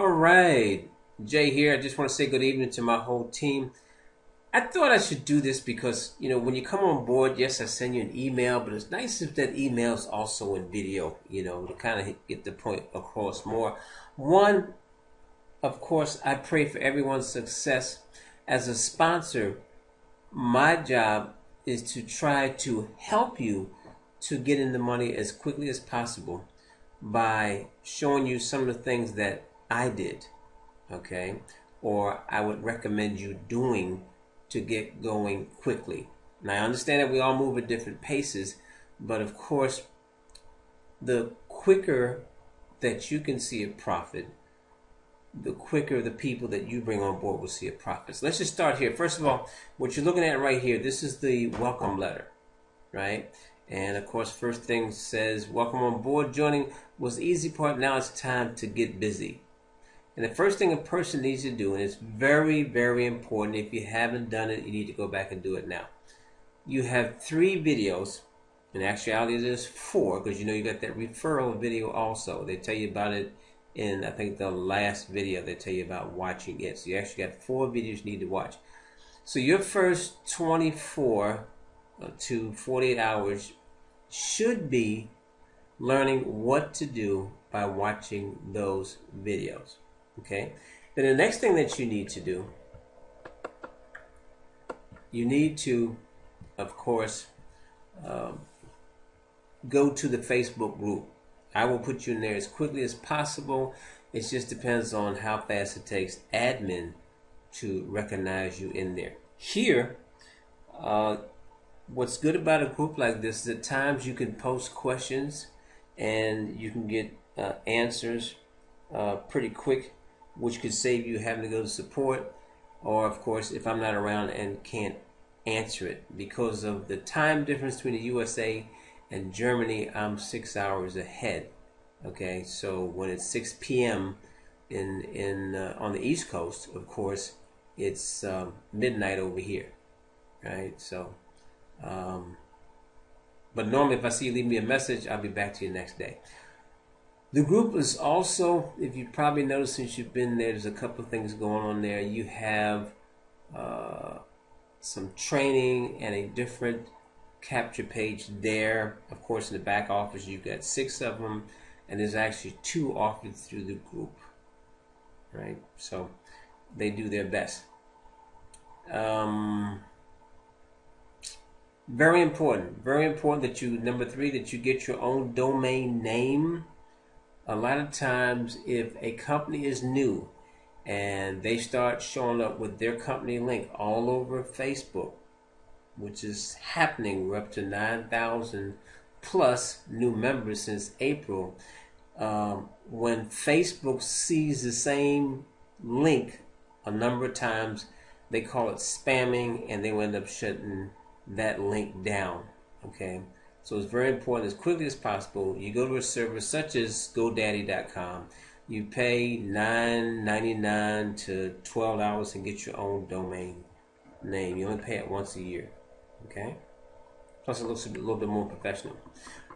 All right, Jay here. I just want to say good evening to my whole team. I thought I should do this because, when you come on board, yes, I send you an email, but it's nice if that email is also in video, to kind of get the point across more. One, of course, I pray for everyone's success. As a sponsor, my job is to try to help you to get in the money as quickly as possible by showing you some of the things that I did, okay, or I would recommend you doing to get going quickly. Now, I understand that we all move at different paces, but of course, the quicker that you can see a profit, the quicker the people that you bring on board will see a profit. So let's just start here. First of all, what you're looking at right here, this is the welcome letter, right? And of course, first thing says, welcome on board. Joining was the easy part. Now it's time to get busy. And the first thing a person needs to do, and it's very, very important, if you haven't done it, you need to go back and do it now. You have 3 videos. In actuality, there's 4, because you got that referral video also. They tell you about it in, I think, the last video. They tell you about watching it. So you actually got 4 videos you need to watch. So your first 24 to 48 hours should be learning what to do by watching those videos. Okay? Then the next thing that you need to do, you need to, of course, go to the Facebook group. I will put you in there as quickly as possible. It just depends on how fast it takes admin to recognize you in there. Here, what's good about a group like this is at times you can post questions and you can get answers pretty quick, which could save you having to go to support, or of course if I'm not around and can't answer it. Because of the time difference between the USA and Germany, I'm 6 hours ahead. Okay, so when it's 6 p.m. in on the East Coast, of course, it's midnight over here, right? So, but normally if I see you leave me a message, I'll be back to you next day. The group is also, if you probably noticed since you've been there, there's a couple of things going on there. You have some training and a different capture page there. Of course, in the back office, you've got 6 of them, and there's actually 2 offered through the group, right? So they do their best. Very important that you, number 3, that you get your own domain name. A lot of times, if a company is new and they start showing up with their company link all over Facebook, which is happening, we're up to 9,000 plus new members since April. When Facebook sees the same link a number of times, they call it spamming, and they will end up shutting that link down. Okay, so it's very important, as quickly as possible, you go to a server such as GoDaddy.com. You pay $9.99 to $12 and get your own domain name. You only pay it once a year. Okay, plus it looks a little bit more professional.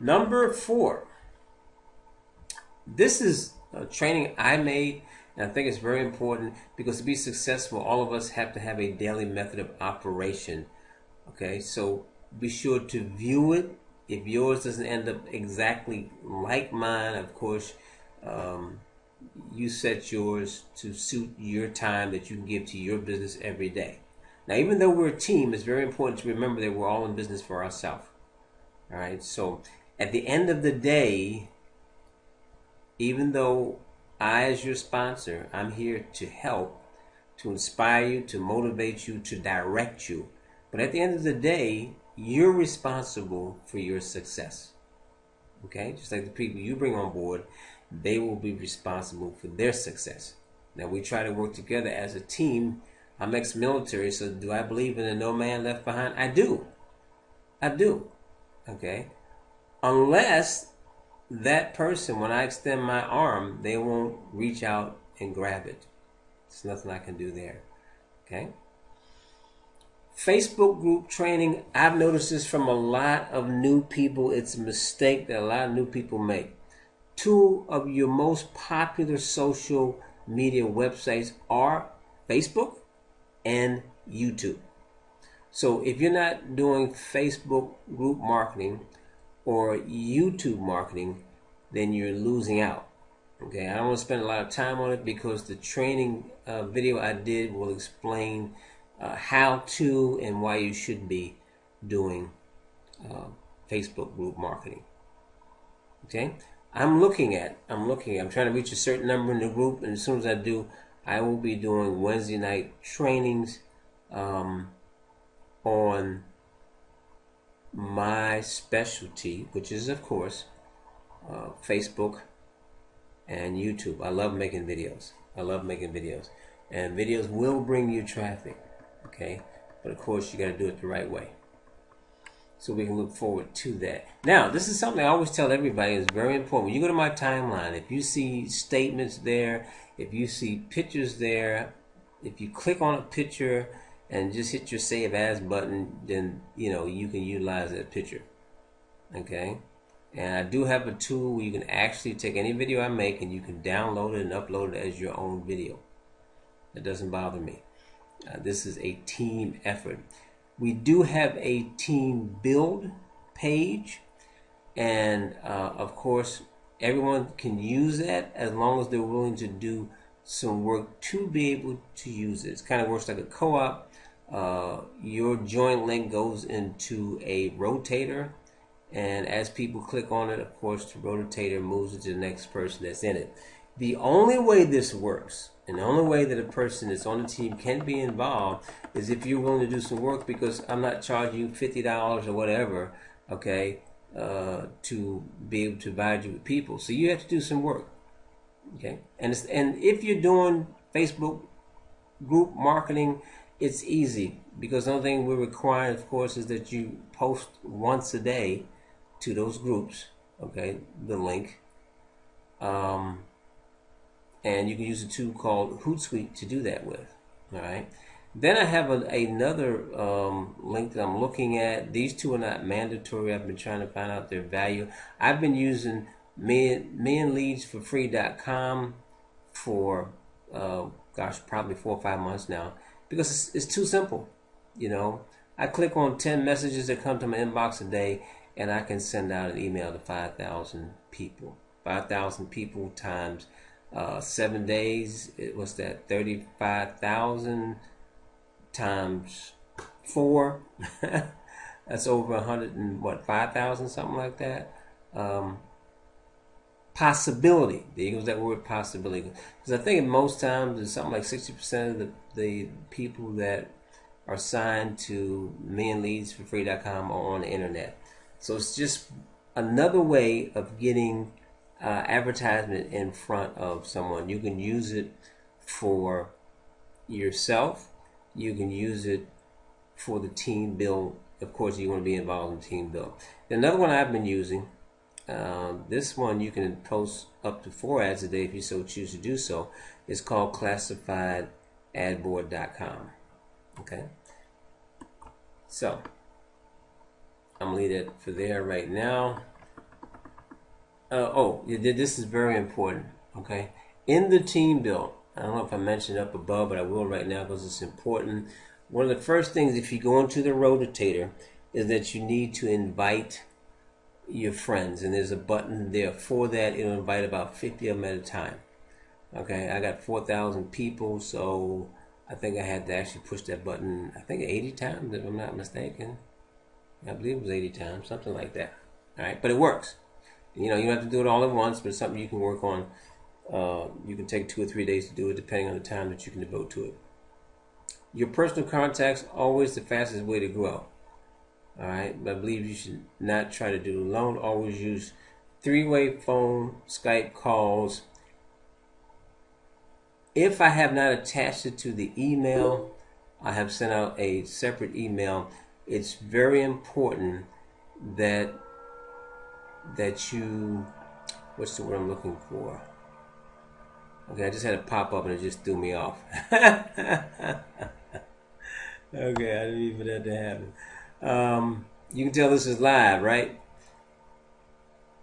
Number 4. This is a training I made, and I think it's very important because to be successful, all of us have to have a daily method of operation. Okay, so be sure to view it. If yours doesn't end up exactly like mine, of course, you set yours to suit your time that you can give to your business every day. Now, even though we're a team, it's very important to remember that we're all in business for ourselves. All right, so at the end of the day, even though I, as your sponsor, I'm here to help, to inspire you, to motivate you, to direct you. But at the end of the day, you're responsible for your success. Okay? Just like the people you bring on board, they will be responsible for their success. Now, we try to work together as a team. I'm ex-military, so do I believe in a no man left behind? I do. Okay? Unless that person, when I extend my arm, they won't reach out and grab it. There's nothing I can do there. Okay? Facebook group training, I've noticed this from a lot of new people. It's a mistake that a lot of new people make. 2 of your most popular social media websites are Facebook and YouTube. So if you're not doing Facebook group marketing or YouTube marketing, then you're losing out. Okay, I don't want to spend a lot of time on it because the training video I did will explain how to and why you should be doing Facebook group marketing. Okay, I'm trying to reach a certain number in the group, and as soon as I do, I will be doing Wednesday night trainings on my specialty, which is, of course, Facebook and YouTube. I love making videos. And videos will bring you traffic, okay? But of course, you got to do it the right way. So we can look forward to that. Now, this is something I always tell everybody is very important. When you go to my timeline, if you see statements there, if you see pictures there, if you click on a picture and just hit your Save As button, then you can utilize that picture. Okay? And I do have a tool where you can actually take any video I make and you can download it and upload it as your own video. That doesn't bother me. This is a team effort. We do have a team build page, and of course everyone can use that as long as they're willing to do some work to be able to use it. It kind of works like a co-op. Your joint link goes into a rotator, and as people click on it, of course the rotator moves it to the next person that's in it. The only way this works, and the only way that a person that's on the team can be involved, is if you're willing to do some work, because I'm not charging you $50 or whatever, okay, to be able to provide you with people. So you have to do some work, okay? And if you're doing Facebook group marketing, it's easy, because the only thing we're requiring, of course, is that you post once a day to those groups, okay, the link. And you can use a tool called Hootsuite to do that with. All right. Then I have another link that I'm looking at. These two are not mandatory. I've been trying to find out their value. I've been using MillionsLeadsForFree.com for probably 4 or 5 months now, because it's too simple. I click on 10 messages that come to my inbox a day, and I can send out an email to 5,000 people. 5,000 people times 7 days, what's that? 35,000 times 4. That's over 5,000, something like that. Possibility. There goes that word, possibility. Because I think most times it's something like 60% of the people that are signed to MillionsLeadsForFree.com are on the internet. So it's just another way of getting advertisement in front of someone. You can use it for yourself. You can use it for the team build. Of course, you want to be involved in team build. Another one I've been using, this one you can post up to 4 ads a day if you so choose to do so. It's called ClassifiedAdboard.com. Okay, so I'm gonna leave it for there right now. This is very important, okay? In the team build, I don't know if I mentioned up above, but I will right now because it's important. One of the first things, if you go into the rotator, is that you need to invite your friends. And there's a button there for that. It'll invite about 50 of them at a time. Okay, I got 4,000 people, so I think I had to actually push that button, I think 80 times, if I'm not mistaken. I believe it was 80 times, something like that. All right, but it works. You don't have to do it all at once, but it's something you can work on. You can take 2 or 3 days to do it, depending on the time that you can devote to it. Your personal contacts, always the fastest way to grow. All right, but I believe you should not try to do it alone. Always use 3-way phone, Skype calls. If I have not attached it to the email, I have sent out a separate email. It's very important that you, what's the word I'm looking for? Okay, I just had it pop up and it just threw me off. Okay, I didn't mean for that to happen. You can tell this is live, right?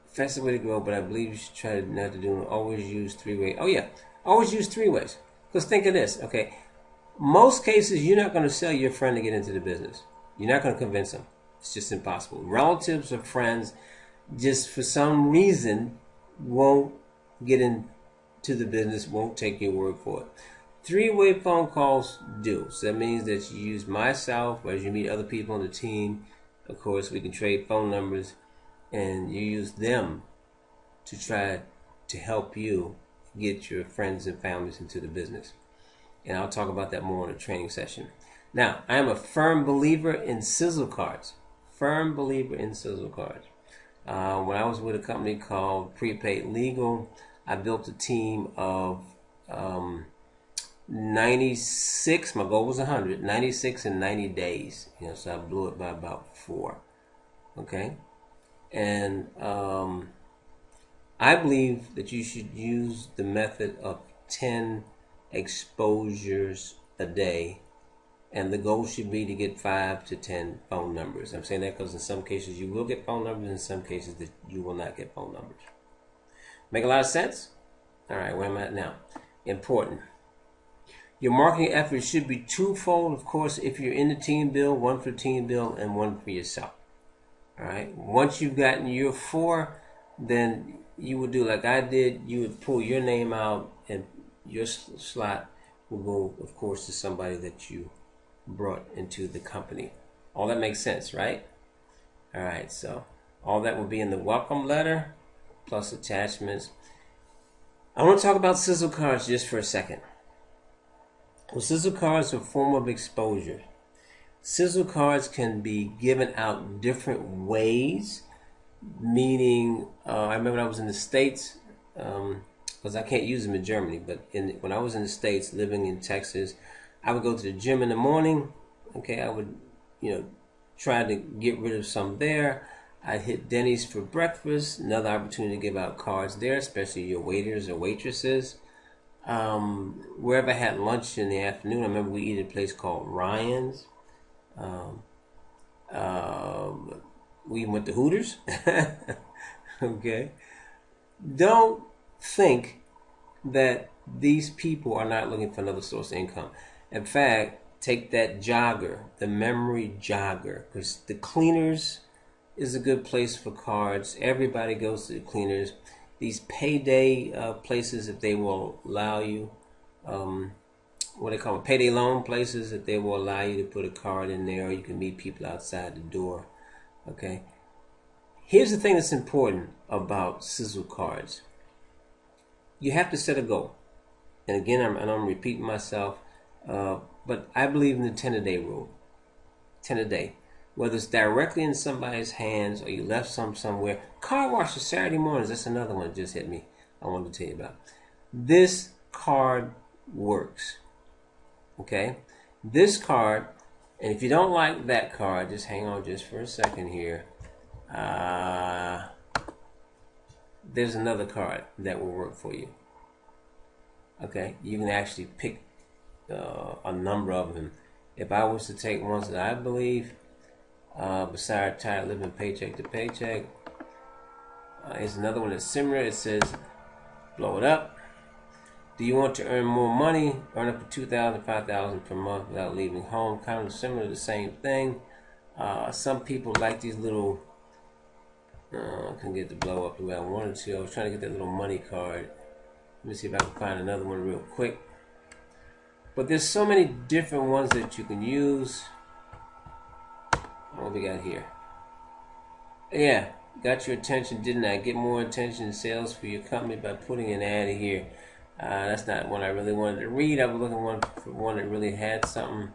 Fastest way to go, but I believe you should try not to do it. Always use 3-way. Oh yeah, Always use three ways. Because think of this, okay? Most cases, you're not going to sell your friend to get into the business. You're not going to convince them. It's just impossible. Relatives or friends, just for some reason, won't get into the business, won't take your word for it. Three-way phone calls do. So that means that you use myself, or as you meet other people on the team. Of course, we can trade phone numbers, and you use them to try to help you get your friends and families into the business. And I'll talk about that more in a training session. Now, I am a firm believer in sizzle cards. Firm believer in sizzle cards. When I was with a company called Prepaid Legal, I built a team of 96. My goal was 100. 96 in 90 days. So I blew it by about 4. Okay? And I believe that you should use the method of 10 exposures a day, and the goal should be to get 5 to 10 phone numbers. I'm saying that because in some cases you will get phone numbers, in some cases that you will not get phone numbers. Make a lot of sense? All right, where am I at now? Important. Your marketing efforts should be twofold, of course, if you're in the team build, one for team build and one for yourself. All right. Once you've gotten your 4, then you would do like I did. You would pull your name out, and your slot will go, of course, to somebody that you brought into the company. All that makes sense, right? All right. So all that will be in the welcome letter plus attachments. I want to talk about sizzle cards just for a second. Well, sizzle cards are a form of exposure. Sizzle cards can be given out different ways, meaning, I remember when I was in the States, because I can't use them in Germany, but when I was in the States, living in Texas, I would go to the gym in the morning. Okay, I would, try to get rid of some there. I'd hit Denny's for breakfast, another opportunity to give out cards there, especially your waiters or waitresses. Wherever I had lunch in the afternoon, I remember we eat at a place called Ryan's. We went to Hooters. Okay. Don't think that these people are not looking for another source of income. In fact, take that jogger, the memory jogger, because the cleaners is a good place for cards. Everybody goes to the cleaners. These payday places, if they will allow you, what they call it, payday loan places, that they will allow you to put a card in there, or you can meet people outside the door. Okay. Here's the thing that's important about sizzle cards. You have to set a goal. And again, I'm repeating myself, but I believe in the 10-a-day rule. 10 a day. Whether it's directly in somebody's hands or you left some somewhere. Car washes Saturday mornings. That's another one that just hit me. I wanted to tell you about. This card works. Okay? This card, and if you don't like that card, just hang on just for a second here. There's another card that will work for you. Okay? You can actually pick a number of them. If I was to take ones that I believe, besides tired living paycheck to paycheck, here's another one that's similar. It says, blow it up. Do you want to earn more money? Earn up to $2,000, $5,000 per month without leaving home. Kind of similar to the same thing. Some people like these little, I couldn't get the blow up the way I wanted to. I was trying to get that little money card. Let me see if I can find another one real quick. But there's so many different ones that you can use. What we got here? Yeah, got your attention, didn't I? Get more attention and sales for your company by putting an ad here. That's not one I really wanted to read. I was looking for one that really had something.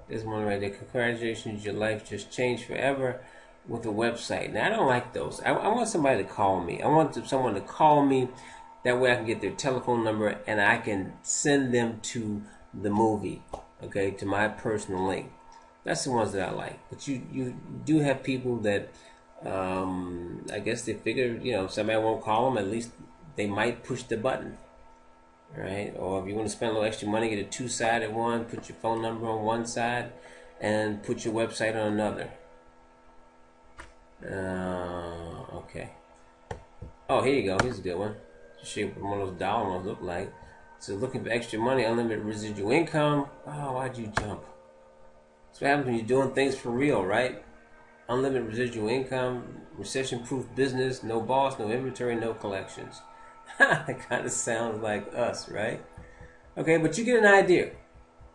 There's one right there. Congratulations, your life just changed forever with a website. Now, I don't like those. I want somebody to call me. I want someone to call me. That way I can get their telephone number and I can send them to the movie, okay, to my personal link. That's the ones that I like. But you do have people that, I guess they figure, if somebody won't call them, at least they might push the button, right? Or if you want to spend a little extra money, get a two-sided one, put your phone number on one side, and put your website on another. Okay. Oh, here you go. Here's a good one. Show you what one of those dollar ones look like. So looking for extra money, unlimited residual income. Oh, why'd you jump? That's what happens when you're doing things for real, right? Unlimited residual income, recession-proof business, no boss, no inventory, no collections. That kind of sounds like us, right? Okay, but you get an idea.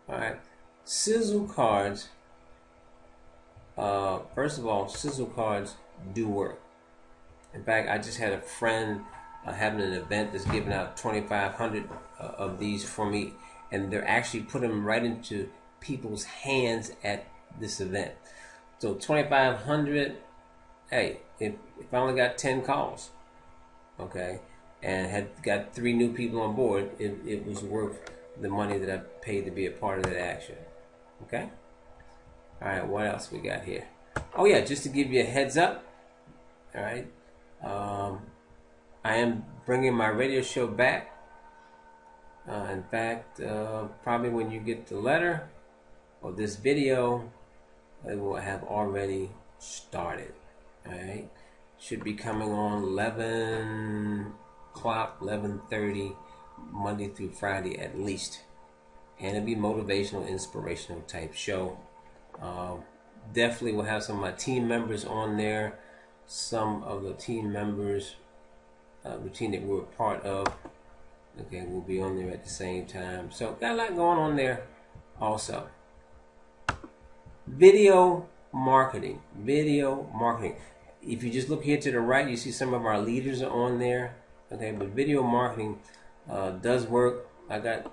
All right. Sizzle cards. First of all, sizzle cards do work. In fact, I just had a friend having an event that's giving out 2,500 of these for me, and they're actually putting them right into people's hands at this event. So 2,500. Hey, if I only got 10 calls, okay, and had got 3 new people on board, it was worth the money that I paid to be a part of that action. Okay. All right. What else we got here? Oh yeah, just to give you a heads up. All right. I am bringing my radio show back. In fact, probably when you get the letter or this video, it will have already started. All right. Should be coming on 11 o'clock, 11:30, Monday through Friday at least. And it'll be motivational, inspirational type show. Definitely will have some of my team members on there. Some of the team members, the team that we're a part of, okay, will be on there at the same time. So got a lot going on there also. Video marketing. If you just look here to the right, you see some of our leaders are on there. Okay, but video marketing does work. I got,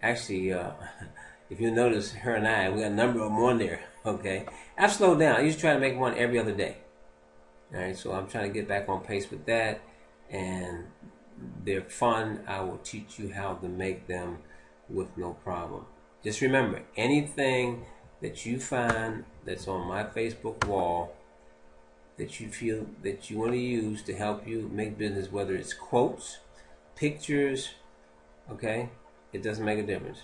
actually, if you notice, her and I, we got a number of them on there. Okay, I've slowed down. I used to try to make one every other day. All right, so I'm trying to get back on pace with that, and they're fun. I will teach you how to make them with no problem. Just remember, anything that you find that's on my Facebook wall that you feel that you want to use to help you make business, whether it's quotes, pictures, okay, it doesn't make a difference.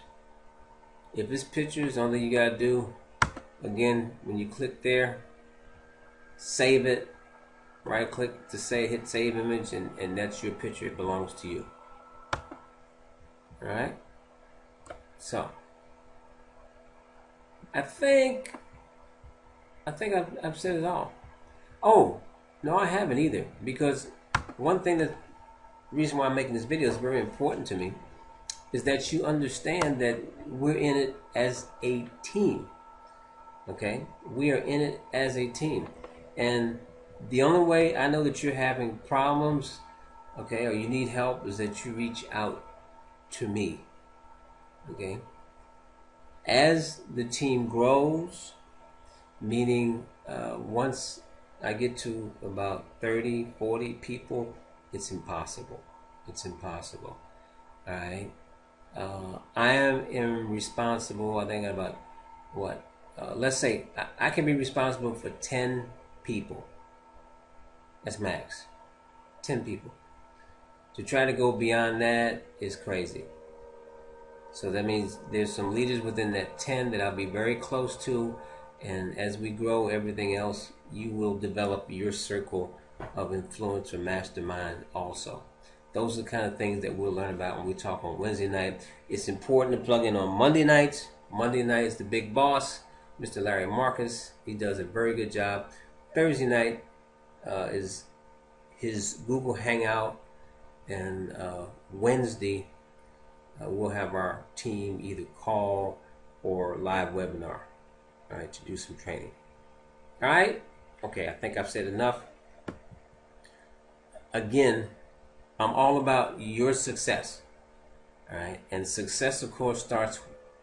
If it's pictures, only thing you gotta do, again, when you click there, save it, right click to say, hit save image, and that's your picture. It belongs to you. Alright? So I think I've said it all. Oh, no, I haven't either, because one thing that the reason why I'm making this video is very important to me is that you understand that we're in it as a team. Okay? We are in it as a team. And the only way I know that you're having problems, okay, or you need help, is that you reach out to me. Okay? As the team grows, meaning once I get to about 30, 40 people, it's impossible. It's impossible. All right? I am responsible, I think, about what? Let's say I can be responsible for 10 people. That's max. 10 people. To try to go beyond that is crazy. So that means there's some leaders within that 10 that I'll be very close to, and as we grow everything else, you will develop your circle of influence or mastermind also. Those are the kind of things that we'll learn about when we talk on Wednesday night. It's important to plug in on Monday nights. Monday night is the big boss, Mr. Larry Marcus. He does a very good job. Thursday night is his Google Hangout, and Wednesday we'll have our team either call or live webinar, all right, to do some training. All right? Okay, I think I've said enough. Again, I'm all about your success. All right? And success, of course, starts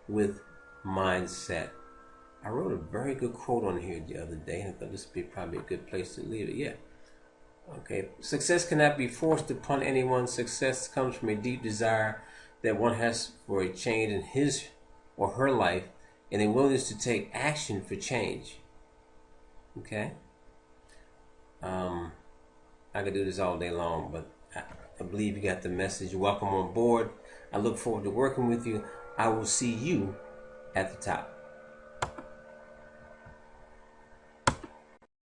with mindset. I wrote a very good quote on here the other day, and I thought this would be probably a good place to leave it. Yeah. Okay. Success cannot be forced upon anyone. Success comes from a deep desire that one has for a change in his or her life, and a willingness to take action for change. Okay? I could do this all day long, but I believe you got the message. Welcome on board. I look forward to working with you. I will see you at the top.